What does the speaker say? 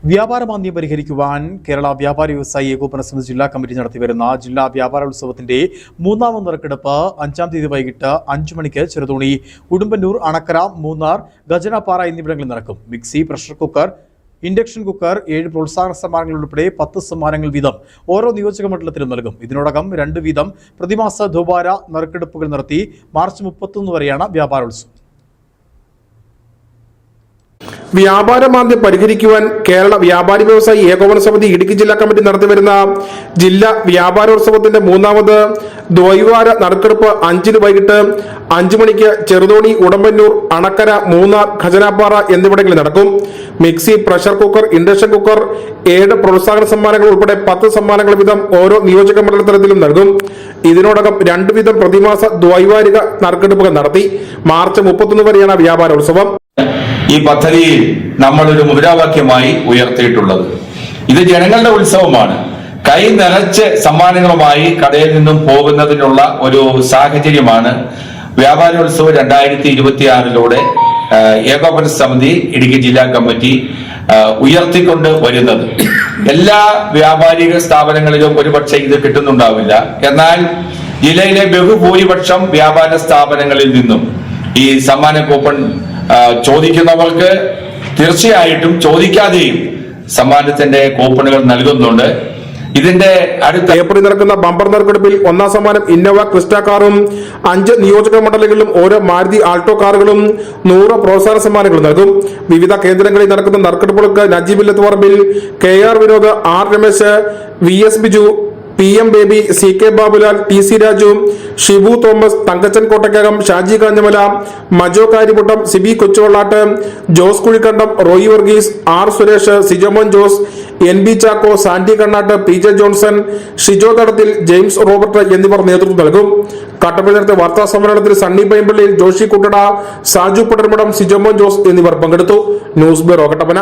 വ്യാപാരമാന്ദ്യം പരിഹരിക്കുവാൻ കേരള വ്യാപാരി വ്യവസായി ഏകോപന സമിതി ജില്ലാ കമ്മിറ്റി നടത്തിവരുന്ന ജില്ലാ വ്യാപാരോത്സവത്തിന്റെ മൂന്നാം നറുക്കെടുപ്പ് 5-ാം തീയതി വൈകിട്ട് 5 മണിക്ക് ചെറുതോണി, ഉടുമ്പന്നൂർ, അണക്കര, മൂന്നാർ, ഗജനപ്പാറ എന്നിവിടങ്ങളിൽ നടക്കും. Mixie, pressure cooker, induction cooker, 7 പ്രോത്സാഹന സമ്മാനങ്ങൾ ഉൾപ്പെടെ 10 സമ്മാനങ്ങൾ വീതം ഓരോ നിയോജക മണ്ഡലത്തിലും നൽകും. ഇതിനോടകം 2 വീതം പ്രതിമാസ ദ്വിവാര നറുക്കെടുപ്പുകൾ നടത്തി. മാർച്ച് 31 വരെയാണ് വ്യാപാരോത്സവം. വ്യാപാരമാന്ദ്യം പരിഹരിക്കുവാൻ കേരള വ്യാപാരി വ്യവസായി ഏകോപന സമിതി ഇടുക്കി ജില്ലാ കമ്മിറ്റി നടത്തിവരുന്ന ജില്ലാ വ്യാപാരോത്സവത്തിന്റെ മൂന്നാമത് ദ്വൈവാര നറുക്കെടുപ്പ് 5-ന് വൈകിട്ട് 5 മണിക്ക് ചെറുതോണി, ഉടമ്പന്നൂർ, അണക്കര, മൂന്നാർ, ഖജനാപ്പാറ എന്നിവിടങ്ങളിൽ നടക്കും. Mixie, pressure cooker, induction cooker, 7 പ്രോത്സാഹന സമ്മാനങ്ങൾ ഉൾപ്പെടെ 10 സമ്മാനങ്ങൾ വീതം ഓരോ നിയോജക മണ്ഡലത്തിലും നൽകും. ഇതിനോടകം 2 വീതം പ്രതിമാസ ദ്വൈവാരിക നറുക്കെടുപ്പുകൾ നടത്തി. മാർച്ച് 31 വരെയാണ് വ്യാപാരോത്സവം. ഈ പദ്ധതിയിൽ നമ്മളൊരു മുദ്രാവാക്യമായി ഉയർത്തിയിട്ടുള്ളത്, ഇത് ജനങ്ങളുടെ ഉത്സവമാണ്. കൈ നിറച്ച് സമ്മാനങ്ങളുമായി കടയിൽ നിന്നും പോകുന്നതിനുള്ള ഒരു സാഹചര്യമാണ് വ്യാപാരോത്സവം 2026 ഏകോപന സമിതി ഇടുക്കി ജില്ലാ കമ്മിറ്റി ഉയർത്തിക്കൊണ്ട് വരുന്നത്. എല്ലാ വ്യാപാരിക സ്ഥാപനങ്ങളിലും ഒരുപക്ഷെ ഇത് കിട്ടുന്നുണ്ടാവില്ല. എന്നാൽ ജില്ലയിലെ ബഹുഭൂരിപക്ഷം വ്യാപാര സ്ഥാപനങ്ങളിൽ നിന്നും ഈ സമ്മാന കൂപ്പൺ ചോദിക്കുന്നവർക്ക് തീർച്ചയായിട്ടും ചോദിക്കാതെയും സമ്മാനത്തിന്റെ കൂപ്പണുകൾ നൽകുന്നുണ്ട്. ഇതിന്റെ അടുത്ത ഏപ്രിൽ നടക്കുന്ന ബമ്പർ നറുക്കെടുപ്പിൽ 1-ാം സമ്മാനം ഇന്നോവ ക്രിസ്റ്റ കാറും 5 നിയോജക മണ്ഡലങ്ങളിലും ഓരോ മാരുതി ആൾട്ടോ കാറുകളും 100 പ്രോത്സാഹന സമ്മാനങ്ങളും നൽകും. വിവിധ കേന്ദ്രങ്ങളിൽ നടക്കുന്ന നറുക്കെടുപ്പുകൾക്ക് Najeeb Parambil, KR Vinod, R Ramesh, VS Biju, PM Baby, CK Babulal, TC Raju, Shibu Thomas, Thankachan Kottakkakam, Shaji Kanjamala, Majo Karimuttam, Siby Kochuvallatt, Jose Kuzhikandam, Roy Varghese, R Suresh, Sijomon Jose, NB Chacko, Santy Kannatt, PJ Johnson, Shijo Thadathil, James Robert എന്നിവർ നേതൃത്വം നൽകും. കട്ടപ്പന നടത്തിയ വാർത്താ സമ്മേളനത്തിൽ സണ്ണി പൈമ്പള്ളിയിൽ, ജോഷി കുട്ടട, സാജു പടർമടം, സിജോമോൻ ജോസ് എന്നിവർ പങ്കെടുത്തു. News bureau, Kattappana.